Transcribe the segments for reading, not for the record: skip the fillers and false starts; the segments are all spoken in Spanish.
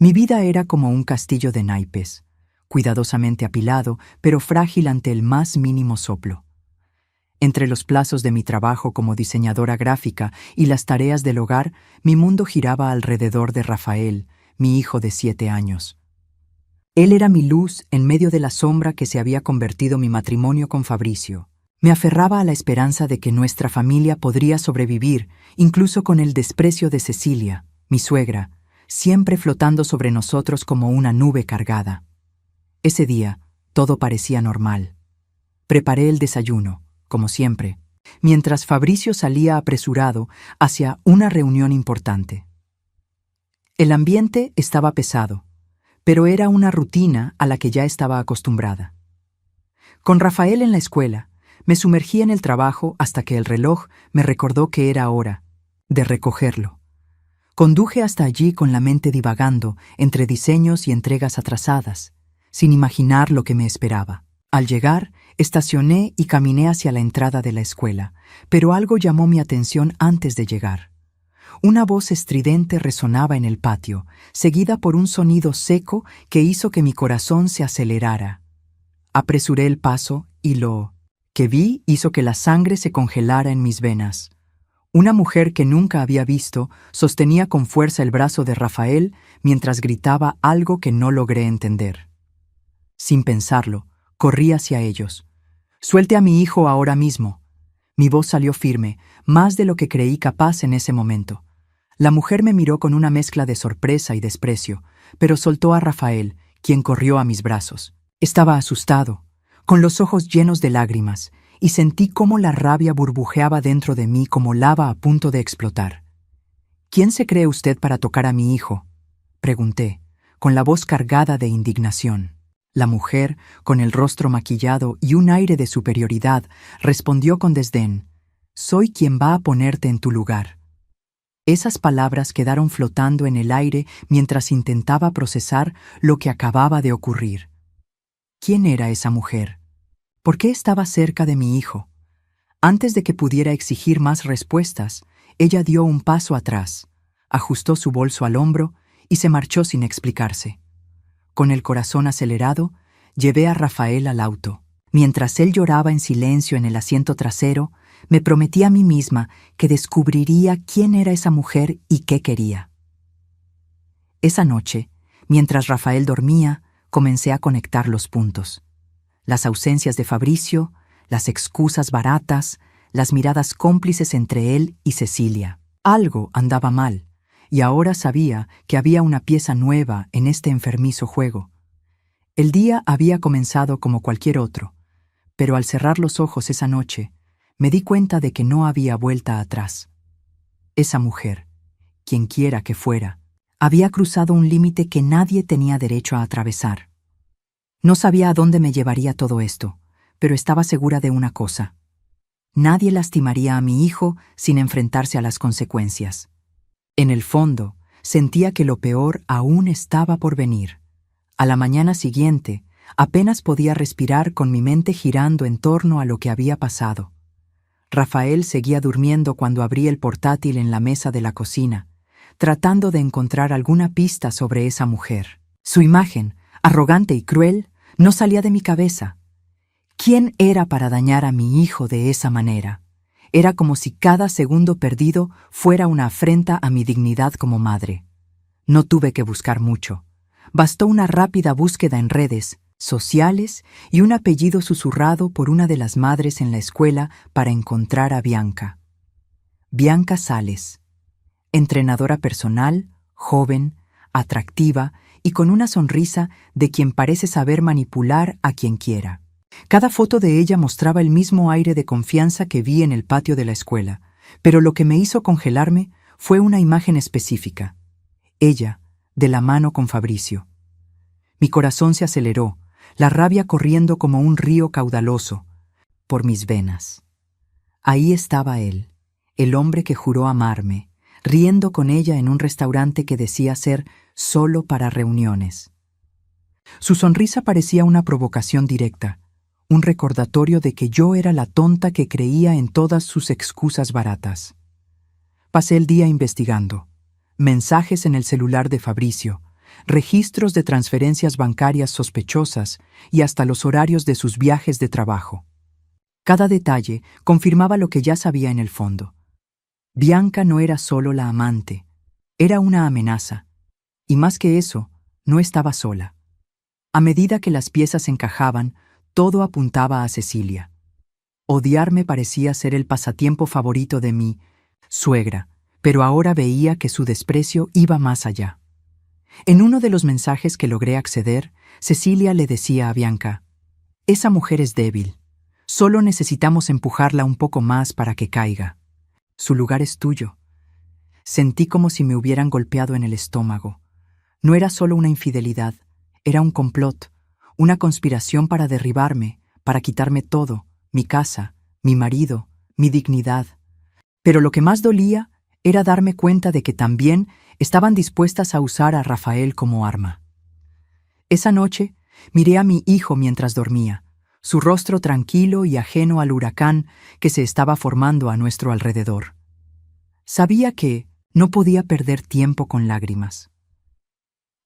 Mi vida era como un castillo de naipes, cuidadosamente apilado, pero frágil ante el más mínimo soplo. Entre los plazos de mi trabajo como diseñadora gráfica y las tareas del hogar, mi mundo giraba alrededor de Rafael, mi hijo de 7 años. Él era mi luz en medio de la sombra que se había convertido mi matrimonio con Fabricio. Me aferraba a la esperanza de que nuestra familia podría sobrevivir, incluso con el desprecio de Cecilia, mi suegra, siempre flotando sobre nosotros como una nube cargada. Ese día, todo parecía normal. Preparé el desayuno, como siempre, mientras Fabricio salía apresurado hacia una reunión importante. El ambiente estaba pesado, pero era una rutina a la que ya estaba acostumbrada. Con Rafael en la escuela, me sumergí en el trabajo hasta que el reloj me recordó que era hora de recogerlo. Conduje hasta allí con la mente divagando entre diseños y entregas atrasadas, sin imaginar lo que me esperaba. Al llegar, estacioné y caminé hacia la entrada de la escuela, pero algo llamó mi atención antes de llegar. Una voz estridente resonaba en el patio, seguida por un sonido seco que hizo que mi corazón se acelerara. Apresuré el paso y lo que vi hizo que la sangre se congelara en mis venas. Una mujer que nunca había visto sostenía con fuerza el brazo de Rafael mientras gritaba algo que no logré entender. Sin pensarlo, corrí hacia ellos. «Suelte a mi hijo ahora mismo». Mi voz salió firme, más de lo que creí capaz en ese momento. La mujer me miró con una mezcla de sorpresa y desprecio, pero soltó a Rafael, quien corrió a mis brazos. Estaba asustado, con los ojos llenos de lágrimas, y sentí cómo la rabia burbujeaba dentro de mí como lava a punto de explotar. «¿Quién se cree usted para tocar a mi hijo?», pregunté, con la voz cargada de indignación. La mujer, con el rostro maquillado y un aire de superioridad, respondió con desdén: «Soy quien va a ponerte en tu lugar». Esas palabras quedaron flotando en el aire mientras intentaba procesar lo que acababa de ocurrir. ¿Quién era esa mujer? ¿Por qué estaba cerca de mi hijo? Antes de que pudiera exigir más respuestas, ella dio un paso atrás, ajustó su bolso al hombro y se marchó sin explicarse. Con el corazón acelerado, llevé a Rafael al auto. Mientras él lloraba en silencio en el asiento trasero, me prometí a mí misma que descubriría quién era esa mujer y qué quería. Esa noche, mientras Rafael dormía, comencé a conectar los puntos. Las ausencias de Fabricio, las excusas baratas, las miradas cómplices entre él y Cecilia. Algo andaba mal, y ahora sabía que había una pieza nueva en este enfermizo juego. El día había comenzado como cualquier otro, pero al cerrar los ojos esa noche, me di cuenta de que no había vuelta atrás. Esa mujer, quienquiera que fuera, había cruzado un límite que nadie tenía derecho a atravesar. No sabía a dónde me llevaría todo esto, pero estaba segura de una cosa: nadie lastimaría a mi hijo sin enfrentarse a las consecuencias. En el fondo, sentía que lo peor aún estaba por venir. A la mañana siguiente, apenas podía respirar con mi mente girando en torno a lo que había pasado. Rafael seguía durmiendo cuando abrí el portátil en la mesa de la cocina, tratando de encontrar alguna pista sobre esa mujer. Su imagen, arrogante y cruel, no salía de mi cabeza. ¿Quién era para dañar a mi hijo de esa manera? Era como si cada segundo perdido fuera una afrenta a mi dignidad como madre. No tuve que buscar mucho. Bastó una rápida búsqueda en redes sociales y un apellido susurrado por una de las madres en la escuela para encontrar a Bianca. Bianca Sales, entrenadora personal, joven, atractiva y con una sonrisa de quien parece saber manipular a quien quiera. Cada foto de ella mostraba el mismo aire de confianza que vi en el patio de la escuela, pero lo que me hizo congelarme fue una imagen específica. Ella, de la mano con Fabricio. Mi corazón se aceleró, la rabia corriendo como un río caudaloso por mis venas. Ahí estaba él, el hombre que juró amarme, riendo con ella en un restaurante que decía ser solo para reuniones. Su sonrisa parecía una provocación directa, un recordatorio de que yo era la tonta que creía en todas sus excusas baratas. Pasé el día investigando. Mensajes en el celular de Fabricio, registros de transferencias bancarias sospechosas y hasta los horarios de sus viajes de trabajo. Cada detalle confirmaba lo que ya sabía en el fondo. Bianca no era solo la amante, era una amenaza. Y más que eso, no estaba sola. A medida que las piezas encajaban, todo apuntaba a Cecilia. Odiarme parecía ser el pasatiempo favorito de mi suegra, pero ahora veía que su desprecio iba más allá. En uno de los mensajes que logré acceder, Cecilia le decía a Bianca: «Esa mujer es débil. Solo necesitamos empujarla un poco más para que caiga. Su lugar es tuyo». Sentí como si me hubieran golpeado en el estómago. No era solo una infidelidad, era un complot, una conspiración para derribarme, para quitarme todo, mi casa, mi marido, mi dignidad. Pero lo que más dolía era darme cuenta de que también estaban dispuestas a usar a Rafael como arma. Esa noche miré a mi hijo mientras dormía, su rostro tranquilo y ajeno al huracán que se estaba formando a nuestro alrededor. Sabía que no podía perder tiempo con lágrimas.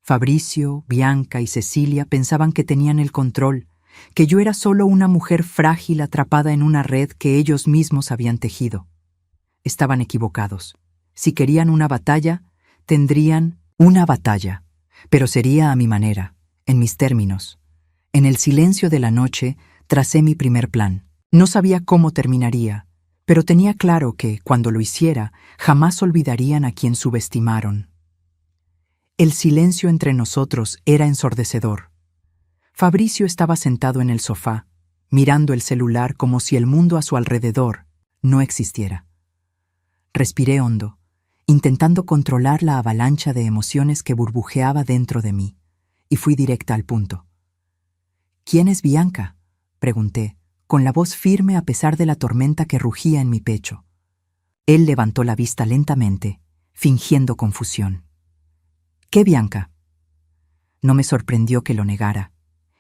Fabricio, Bianca y Cecilia pensaban que tenían el control, que yo era solo una mujer frágil atrapada en una red que ellos mismos habían tejido. Estaban equivocados. Si querían una batalla, tendrían una batalla, pero sería a mi manera, en mis términos. En el silencio de la noche, tracé mi primer plan. No sabía cómo terminaría, pero tenía claro que, cuando lo hiciera, jamás olvidarían a quien subestimaron. El silencio entre nosotros era ensordecedor. Fabricio estaba sentado en el sofá, mirando el celular como si el mundo a su alrededor no existiera. Respiré hondo, intentando controlar la avalancha de emociones que burbujeaba dentro de mí, y fui directa al punto. «¿Quién es Bianca?», pregunté, con la voz firme a pesar de la tormenta que rugía en mi pecho. Él levantó la vista lentamente, fingiendo confusión. «¿Qué Bianca?». No me sorprendió que lo negara.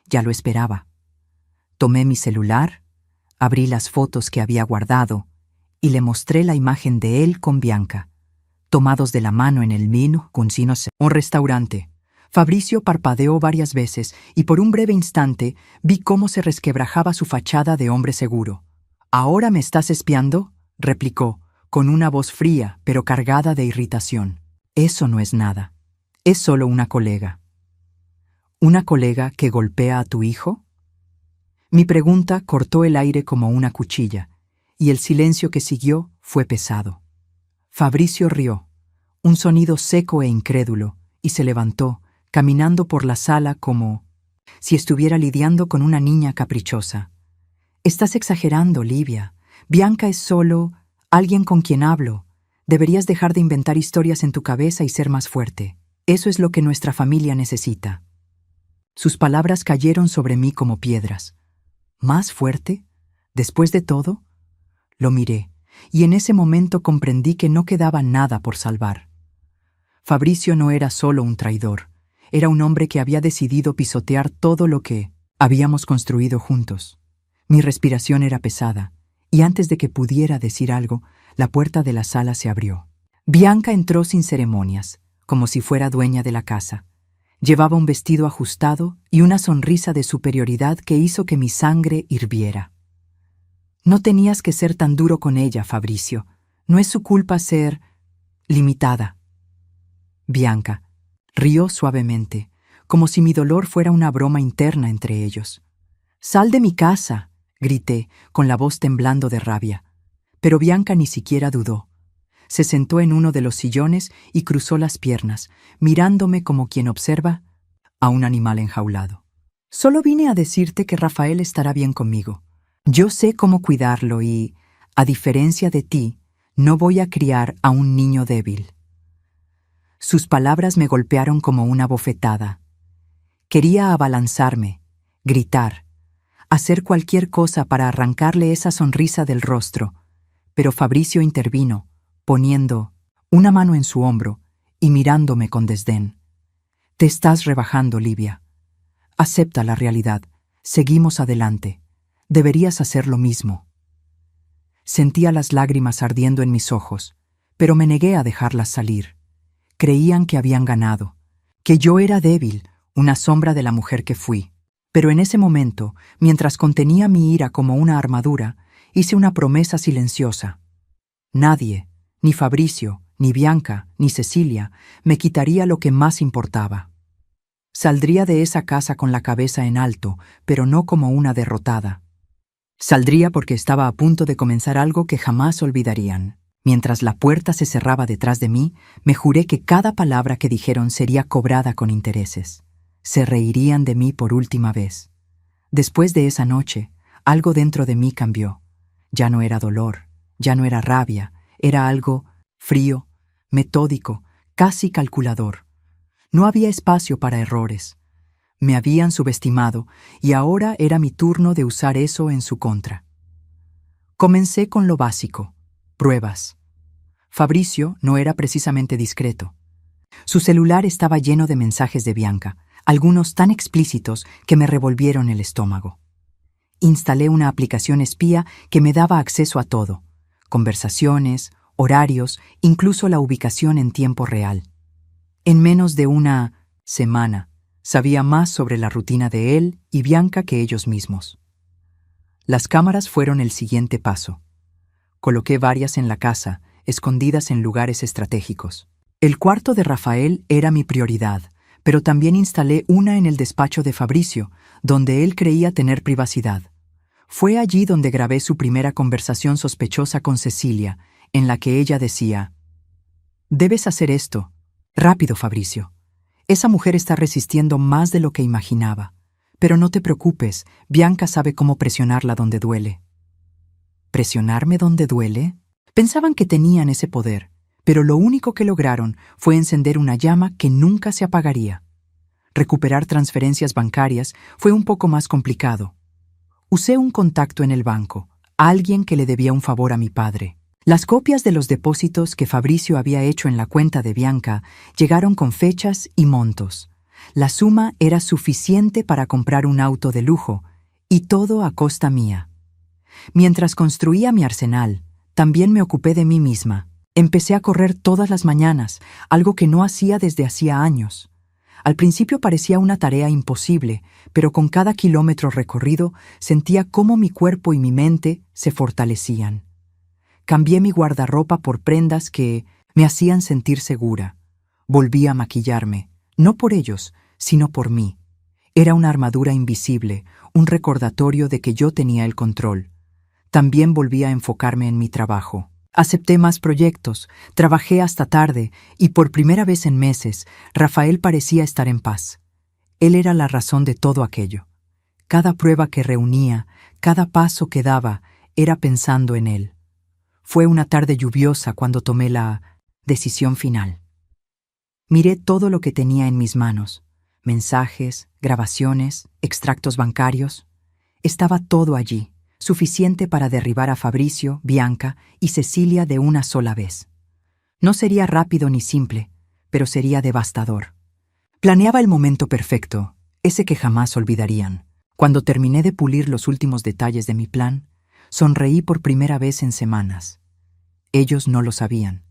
Ya lo esperaba. Tomé mi celular, abrí las fotos que había guardado y le mostré la imagen de él con Bianca, tomados de la mano en el menú con un restaurante. Fabricio parpadeó varias veces y por un breve instante vi cómo se resquebrajaba su fachada de hombre seguro. «¿Ahora me estás espiando?», replicó, con una voz fría pero cargada de irritación. «Eso no es nada. Es solo una colega». «¿Una colega que golpea a tu hijo?». Mi pregunta cortó el aire como una cuchilla, y el silencio que siguió fue pesado. Fabricio rió, un sonido seco e incrédulo, y se levantó, caminando por la sala como si estuviera lidiando con una niña caprichosa. «Estás exagerando, Livia. Bianca es solo alguien con quien hablo. Deberías dejar de inventar historias en tu cabeza y ser más fuerte. Eso es lo que nuestra familia necesita». Sus palabras cayeron sobre mí como piedras. ¿Más fuerte? ¿Después de todo? Lo miré, y en ese momento comprendí que no quedaba nada por salvar. Fabricio no era solo un traidor, era un hombre que había decidido pisotear todo lo que habíamos construido juntos. Mi respiración era pesada, y antes de que pudiera decir algo, la puerta de la sala se abrió. Bianca entró sin ceremonias, como si fuera dueña de la casa. Llevaba un vestido ajustado y una sonrisa de superioridad que hizo que mi sangre hirviera. «No tenías que ser tan duro con ella, Fabricio. No es su culpa ser limitada». Bianca rió suavemente, como si mi dolor fuera una broma interna entre ellos. «Sal de mi casa», grité, con la voz temblando de rabia. Pero Bianca ni siquiera dudó. Se sentó en uno de los sillones y cruzó las piernas, mirándome como quien observa a un animal enjaulado. «Solo vine a decirte que Rafael estará bien conmigo. Yo sé cómo cuidarlo y, a diferencia de ti, no voy a criar a un niño débil». Sus palabras me golpearon como una bofetada. Quería abalanzarme, gritar, hacer cualquier cosa para arrancarle esa sonrisa del rostro, pero Fabricio intervino, poniendo una mano en su hombro y mirándome con desdén. «Te estás rebajando, Livia. Acepta la realidad. Seguimos adelante. Deberías hacer lo mismo». Sentía las lágrimas ardiendo en mis ojos, pero me negué a dejarlas salir. Creían que habían ganado, que yo era débil, una sombra de la mujer que fui. Pero en ese momento, mientras contenía mi ira como una armadura, hice una promesa silenciosa. Nadie, ni Fabricio, ni Bianca, ni Cecilia, me quitaría lo que más importaba. Saldría de esa casa con la cabeza en alto, pero no como una derrotada. Saldría porque estaba a punto de comenzar algo que jamás olvidarían. Mientras la puerta se cerraba detrás de mí, me juré que cada palabra que dijeron sería cobrada con intereses. Se reirían de mí por última vez. Después de esa noche, algo dentro de mí cambió. Ya no era dolor, ya no era rabia, era algo frío, metódico, casi calculador. No había espacio para errores. Me habían subestimado y ahora era mi turno de usar eso en su contra. Comencé con lo básico, pruebas. Fabricio no era precisamente discreto. Su celular estaba lleno de mensajes de Bianca, algunos tan explícitos que me revolvieron el estómago. Instalé una aplicación espía que me daba acceso a todo: conversaciones, horarios, incluso la ubicación en tiempo real. En menos de una semana, sabía más sobre la rutina de él y Bianca que ellos mismos. Las cámaras fueron el siguiente paso. Coloqué varias en la casa, escondidas en lugares estratégicos. El cuarto de Rafael era mi prioridad, pero también instalé una en el despacho de Fabricio, donde él creía tener privacidad. Fue allí donde grabé su primera conversación sospechosa con Cecilia, en la que ella decía: «Debes hacer esto. Rápido, Fabricio. Esa mujer está resistiendo más de lo que imaginaba. Pero no te preocupes, Bianca sabe cómo presionarla donde duele». ¿Presionarme donde duele? Pensaban que tenían ese poder, pero lo único que lograron fue encender una llama que nunca se apagaría. Recuperar transferencias bancarias fue un poco más complicado. Usé un contacto en el banco, alguien que le debía un favor a mi padre. Las copias de los depósitos que Fabricio había hecho en la cuenta de Bianca llegaron con fechas y montos. La suma era suficiente para comprar un auto de lujo, y todo a costa mía. Mientras construía mi arsenal, también me ocupé de mí misma. Empecé a correr todas las mañanas, algo que no hacía desde hacía años. Al principio parecía una tarea imposible, pero con cada kilómetro recorrido sentía cómo mi cuerpo y mi mente se fortalecían. Cambié mi guardarropa por prendas que me hacían sentir segura. Volví a maquillarme, no por ellos, sino por mí. Era una armadura invisible, un recordatorio de que yo tenía el control. También volví a enfocarme en mi trabajo. Acepté más proyectos, trabajé hasta tarde y por primera vez en meses, Rafael parecía estar en paz. Él era la razón de todo aquello. Cada prueba que reunía, cada paso que daba, era pensando en él. Fue una tarde lluviosa cuando tomé la decisión final. Miré todo lo que tenía en mis manos: mensajes, grabaciones, extractos bancarios. Estaba todo allí, suficiente para derribar a Fabricio, Bianca y Cecilia de una sola vez. No sería rápido ni simple, pero sería devastador. Planeaba el momento perfecto, ese que jamás olvidarían. Cuando terminé de pulir los últimos detalles de mi plan, sonreí por primera vez en semanas. Ellos no lo sabían,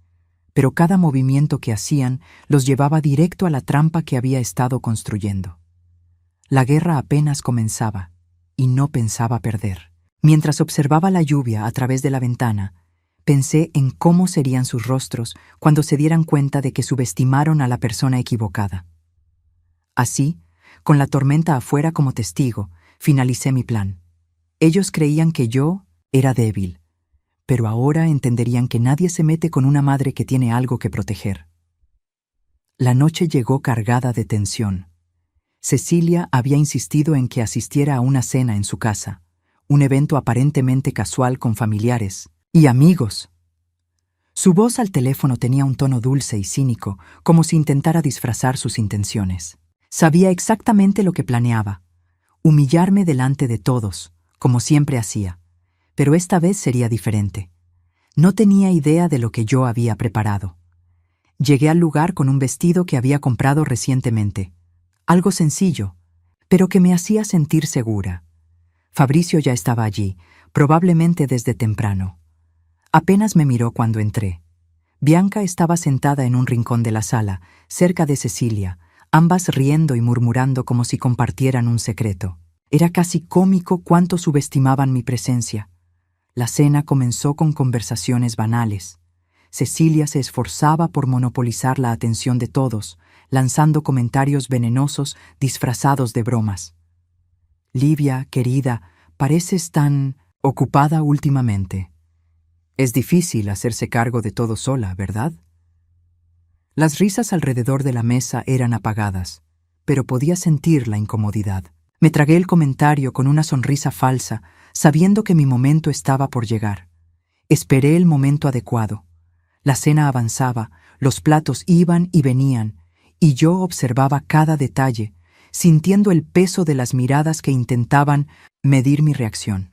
pero cada movimiento que hacían los llevaba directo a la trampa que había estado construyendo. La guerra apenas comenzaba, y no pensaba perder. Mientras observaba la lluvia a través de la ventana, pensé en cómo serían sus rostros cuando se dieran cuenta de que subestimaron a la persona equivocada. Así, con la tormenta afuera como testigo, finalicé mi plan. Ellos creían que yo era débil, pero ahora entenderían que nadie se mete con una madre que tiene algo que proteger. La noche llegó cargada de tensión. Cecilia había insistido en que asistiera a una cena en su casa, un evento aparentemente casual con familiares y amigos. Su voz al teléfono tenía un tono dulce y cínico, como si intentara disfrazar sus intenciones. Sabía exactamente lo que planeaba: humillarme delante de todos, como siempre hacía. Pero esta vez sería diferente. No tenía idea de lo que yo había preparado. Llegué al lugar con un vestido que había comprado recientemente. Algo sencillo, pero que me hacía sentir segura. Fabricio ya estaba allí, probablemente desde temprano. Apenas me miró cuando entré. Bianca estaba sentada en un rincón de la sala, cerca de Cecilia, ambas riendo y murmurando como si compartieran un secreto. Era casi cómico cuánto subestimaban mi presencia. La cena comenzó con conversaciones banales. Cecilia se esforzaba por monopolizar la atención de todos, lanzando comentarios venenosos disfrazados de bromas. «Livia, querida, pareces tan ocupada últimamente. Es difícil hacerse cargo de todo sola, ¿verdad?» Las risas alrededor de la mesa eran apagadas, pero podía sentir la incomodidad. Me tragué el comentario con una sonrisa falsa, sabiendo que mi momento estaba por llegar. Esperé el momento adecuado. La cena avanzaba, los platos iban y venían, y yo observaba cada detalle, sintiendo el peso de las miradas que intentaban medir mi reacción.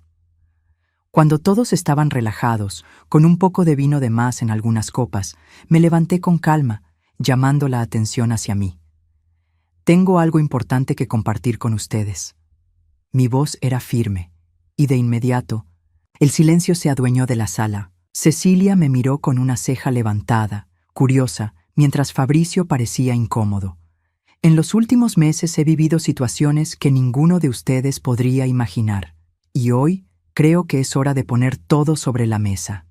Cuando todos estaban relajados, con un poco de vino de más en algunas copas, me levanté con calma, llamando la atención hacia mí. «Tengo algo importante que compartir con ustedes». Mi voz era firme, y de inmediato, el silencio se adueñó de la sala. Cecilia me miró con una ceja levantada, curiosa, mientras Fabricio parecía incómodo. «En los últimos meses he vivido situaciones que ninguno de ustedes podría imaginar, y hoy creo que es hora de poner todo sobre la mesa».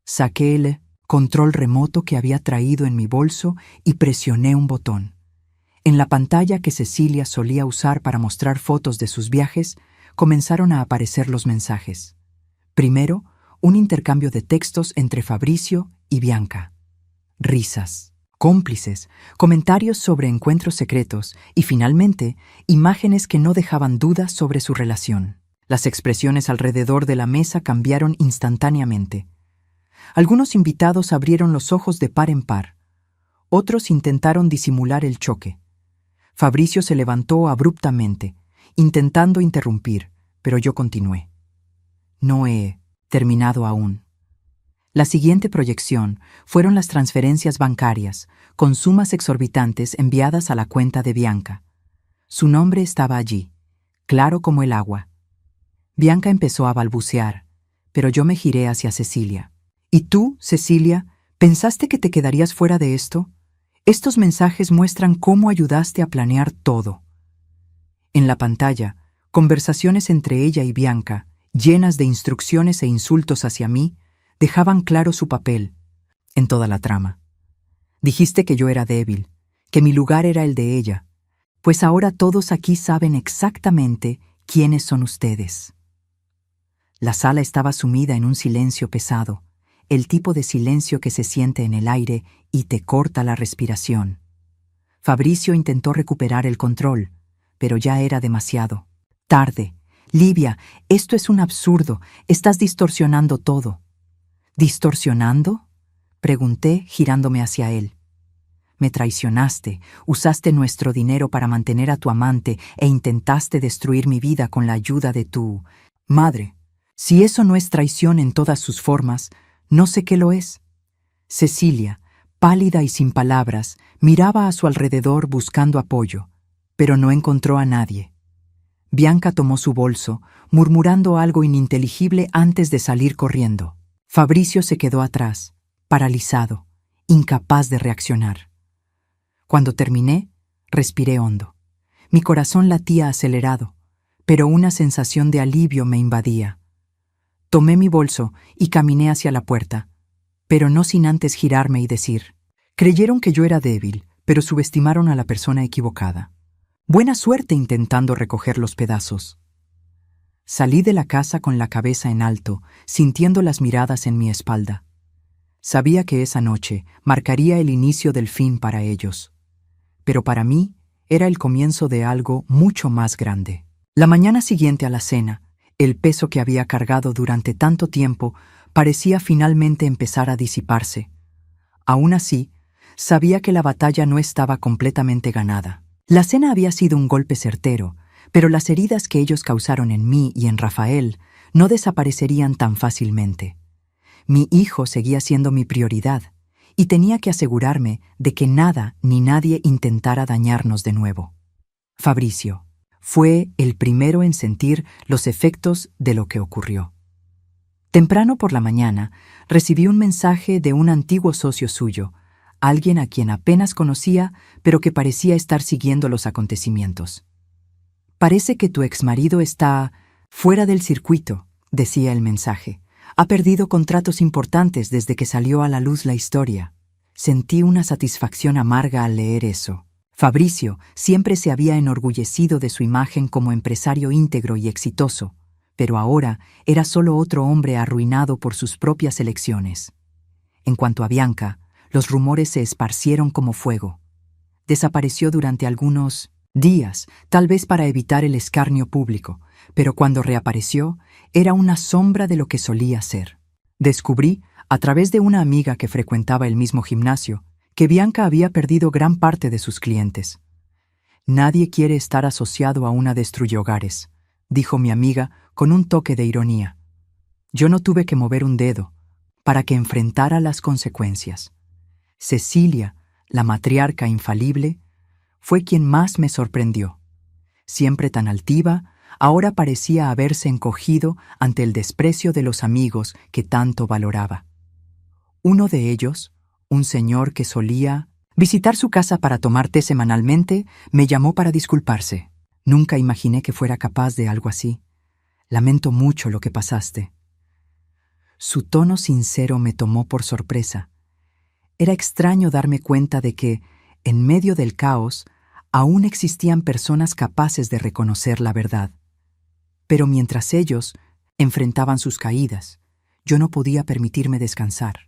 Saqué el control remoto que había traído en mi bolso y presioné un botón. En la pantalla que Cecilia solía usar para mostrar fotos de sus viajes, comenzaron a aparecer los mensajes. Primero, un intercambio de textos entre Fabricio y Bianca. Risas, cómplices, comentarios sobre encuentros secretos y, finalmente, imágenes que no dejaban dudas sobre su relación. Las expresiones alrededor de la mesa cambiaron instantáneamente. Algunos invitados abrieron los ojos de par en par. Otros intentaron disimular el choque. Fabricio se levantó abruptamente, intentando interrumpir, pero yo continué. «No he terminado aún». La siguiente proyección fueron las transferencias bancarias, con sumas exorbitantes enviadas a la cuenta de Bianca. Su nombre estaba allí, claro como el agua. Bianca empezó a balbucear, pero yo me giré hacia Cecilia. «¿Y tú, Cecilia, pensaste que te quedarías fuera de esto? Estos mensajes muestran cómo ayudaste a planear todo». En la pantalla, conversaciones entre ella y Bianca, llenas de instrucciones e insultos hacia mí, dejaban claro su papel en toda la trama. «Dijiste que yo era débil, que mi lugar era el de ella. Pues ahora todos aquí saben exactamente quiénes son ustedes». La sala estaba sumida en un silencio pesado, el tipo de silencio que se siente en el aire y te corta la respiración. Fabricio intentó recuperar el control, pero ya era demasiado. «Tarde. Livia, esto es un absurdo. Estás distorsionando todo». «¿Distorsionando?», pregunté, girándome hacia él. «Me traicionaste, usaste nuestro dinero para mantener a tu amante e intentaste destruir mi vida con la ayuda de tu madre. Si eso no es traición en todas sus formas, no sé qué lo es». Cecilia, pálida y sin palabras, miraba a su alrededor buscando apoyo, pero no encontró a nadie. Bianca tomó su bolso, murmurando algo ininteligible antes de salir corriendo. Fabricio se quedó atrás, paralizado, incapaz de reaccionar. Cuando terminé, respiré hondo. Mi corazón latía acelerado, pero una sensación de alivio me invadía. Tomé mi bolso y caminé hacia la puerta, pero no sin antes girarme y decir: «Creyeron que yo era débil, pero subestimaron a la persona equivocada. Buena suerte intentando recoger los pedazos». Salí de la casa con la cabeza en alto, sintiendo las miradas en mi espalda. Sabía que esa noche marcaría el inicio del fin para ellos, pero para mí era el comienzo de algo mucho más grande. La mañana siguiente a la cena, el peso que había cargado durante tanto tiempo parecía finalmente empezar a disiparse. Aún así, sabía que la batalla no estaba completamente ganada. La cena había sido un golpe certero, pero las heridas que ellos causaron en mí y en Rafael no desaparecerían tan fácilmente. Mi hijo seguía siendo mi prioridad, y tenía que asegurarme de que nada ni nadie intentara dañarnos de nuevo. Fabricio fue el primero en sentir los efectos de lo que ocurrió. Temprano por la mañana, recibí un mensaje de un antiguo socio suyo, alguien a quien apenas conocía, pero que parecía estar siguiendo los acontecimientos. «Parece que tu exmarido está fuera del circuito», decía el mensaje. «Ha perdido contratos importantes desde que salió a la luz la historia». Sentí una satisfacción amarga al leer eso. Fabricio siempre se había enorgullecido de su imagen como empresario íntegro y exitoso, pero ahora era solo otro hombre arruinado por sus propias elecciones. En cuanto a Bianca, los rumores se esparcieron como fuego. Desapareció durante algunos días, tal vez para evitar el escarnio público, pero cuando reapareció, era una sombra de lo que solía ser. Descubrí, a través de una amiga que frecuentaba el mismo gimnasio, que Bianca había perdido gran parte de sus clientes. «Nadie quiere estar asociado a una destruyogares», dijo mi amiga con un toque de ironía. Yo no tuve que mover un dedo para que enfrentara las consecuencias. Cecilia, la matriarca infalible, fue quien más me sorprendió. Siempre tan altiva, ahora parecía haberse encogido ante el desprecio de los amigos que tanto valoraba. Uno de ellos, un señor que solía visitar su casa para tomar té semanalmente, me llamó para disculparse. «Nunca imaginé que fuera capaz de algo así. Lamento mucho lo que pasaste». Su tono sincero me tomó por sorpresa. Era extraño darme cuenta de que, en medio del caos, aún existían personas capaces de reconocer la verdad. Pero mientras ellos enfrentaban sus caídas, yo no podía permitirme descansar.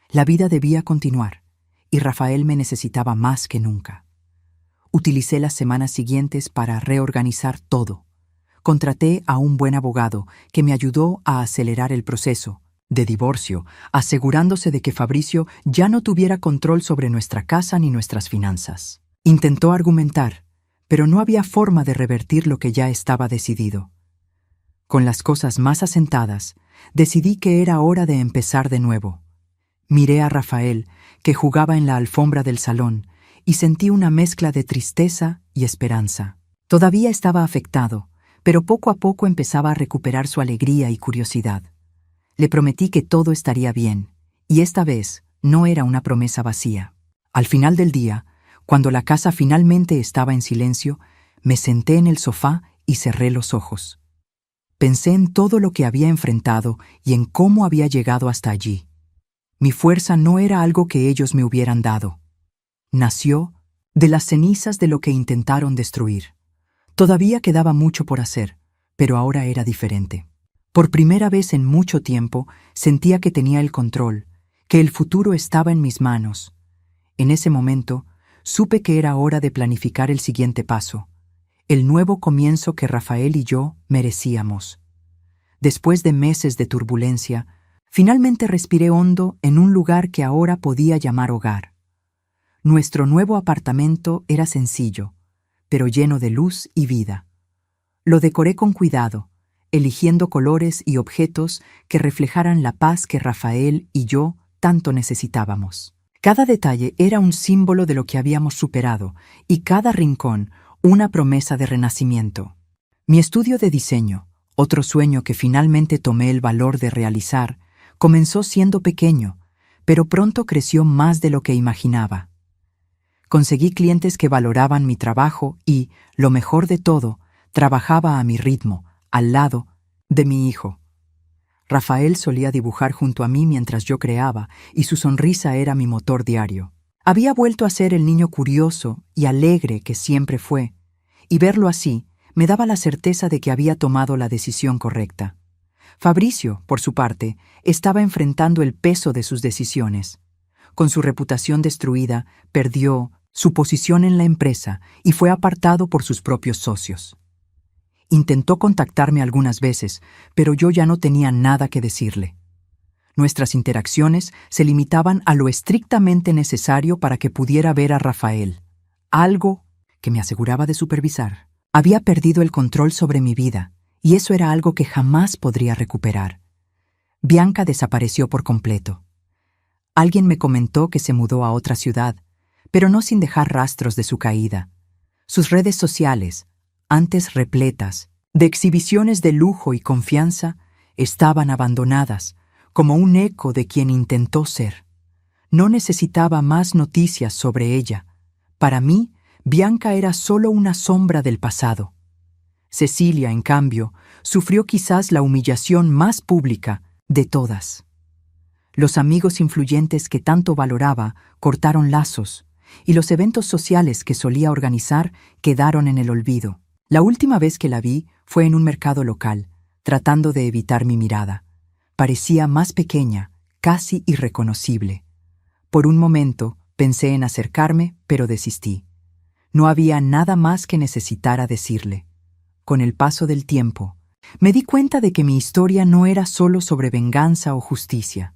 La vida debía continuar, y Rafael me necesitaba más que nunca. Utilicé las semanas siguientes para reorganizar todo. Contraté a un buen abogado que me ayudó a acelerar el proceso de divorcio, asegurándose de que Fabricio ya no tuviera control sobre nuestra casa ni nuestras finanzas. Intentó argumentar, pero no había forma de revertir lo que ya estaba decidido. Con las cosas más asentadas, decidí que era hora de empezar de nuevo. Miré a Rafael, que jugaba en la alfombra del salón, y sentí una mezcla de tristeza y esperanza. Todavía estaba afectado, pero poco a poco empezaba a recuperar su alegría y curiosidad. Le prometí que todo estaría bien, y esta vez no era una promesa vacía. Al final del día, cuando la casa finalmente estaba en silencio, me senté en el sofá y cerré los ojos. Pensé en todo lo que había enfrentado y en cómo había llegado hasta allí. Mi fuerza no era algo que ellos me hubieran dado. Nació de las cenizas de lo que intentaron destruir. Todavía quedaba mucho por hacer, pero ahora era diferente. Por primera vez en mucho tiempo sentía que tenía el control, que el futuro estaba en mis manos. En ese momento, supe que era hora de planificar el siguiente paso, el nuevo comienzo que Rafael y yo merecíamos. Después de meses de turbulencia, finalmente respiré hondo en un lugar que ahora podía llamar hogar. Nuestro nuevo apartamento era sencillo, pero lleno de luz y vida. Lo decoré con cuidado, eligiendo colores y objetos que reflejaran la paz que Rafael y yo tanto necesitábamos. Cada detalle era un símbolo de lo que habíamos superado y cada rincón una promesa de renacimiento. Mi estudio de diseño, otro sueño que finalmente tomé el valor de realizar, comenzó siendo pequeño, pero pronto creció más de lo que imaginaba. Conseguí clientes que valoraban mi trabajo y, lo mejor de todo, trabajaba a mi ritmo, al lado de mi hijo. Rafael solía dibujar junto a mí mientras yo creaba, y su sonrisa era mi motor diario. Había vuelto a ser el niño curioso y alegre que siempre fue, y verlo así me daba la certeza de que había tomado la decisión correcta. Fabricio, por su parte, estaba enfrentando el peso de sus decisiones. Con su reputación destruida, perdió su posición en la empresa y fue apartado por sus propios socios. Intentó contactarme algunas veces, pero yo ya no tenía nada que decirle. Nuestras interacciones se limitaban a lo estrictamente necesario para que pudiera ver a Rafael, algo que me aseguraba de supervisar. Había perdido el control sobre mi vida, y eso era algo que jamás podría recuperar. Bianca desapareció por completo. Alguien me comentó que se mudó a otra ciudad, pero no sin dejar rastros de su caída. Sus redes sociales, antes repletas de exhibiciones de lujo y confianza, estaban abandonadas, como un eco de quien intentó ser. No necesitaba más noticias sobre ella. Para mí, Bianca era solo una sombra del pasado. Cecilia, en cambio, sufrió quizás la humillación más pública de todas. Los amigos influyentes que tanto valoraba cortaron lazos, y los eventos sociales que solía organizar quedaron en el olvido. La última vez que la vi fue en un mercado local, tratando de evitar mi mirada. Parecía más pequeña, casi irreconocible. Por un momento pensé en acercarme, pero desistí. No había nada más que necesitara decirle. Con el paso del tiempo, me di cuenta de que mi historia no era solo sobre venganza o justicia.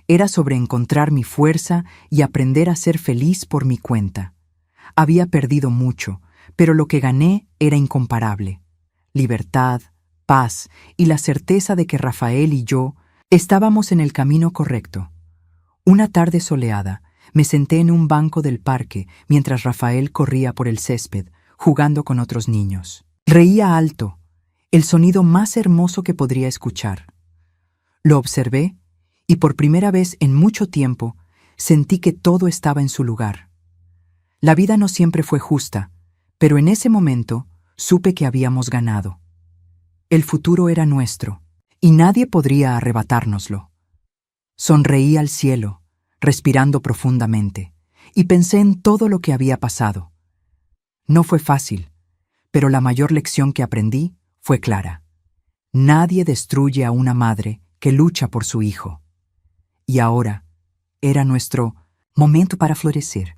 Era sobre encontrar mi fuerza y aprender a ser feliz por mi cuenta. Había perdido mucho, pero lo que gané era incomparable. Libertad, paz y la certeza de que Rafael y yo estábamos en el camino correcto. Una tarde soleada, me senté en un banco del parque mientras Rafael corría por el césped, jugando con otros niños. Reía alto, el sonido más hermoso que podría escuchar. Lo observé y por primera vez en mucho tiempo sentí que todo estaba en su lugar. La vida no siempre fue justa, pero en ese momento supe que habíamos ganado. El futuro era nuestro, y nadie podría arrebatárnoslo. Sonreí al cielo, respirando profundamente, y pensé en todo lo que había pasado. No fue fácil, pero la mayor lección que aprendí fue clara. Nadie destruye a una madre que lucha por su hijo. Y ahora era nuestro momento para florecer.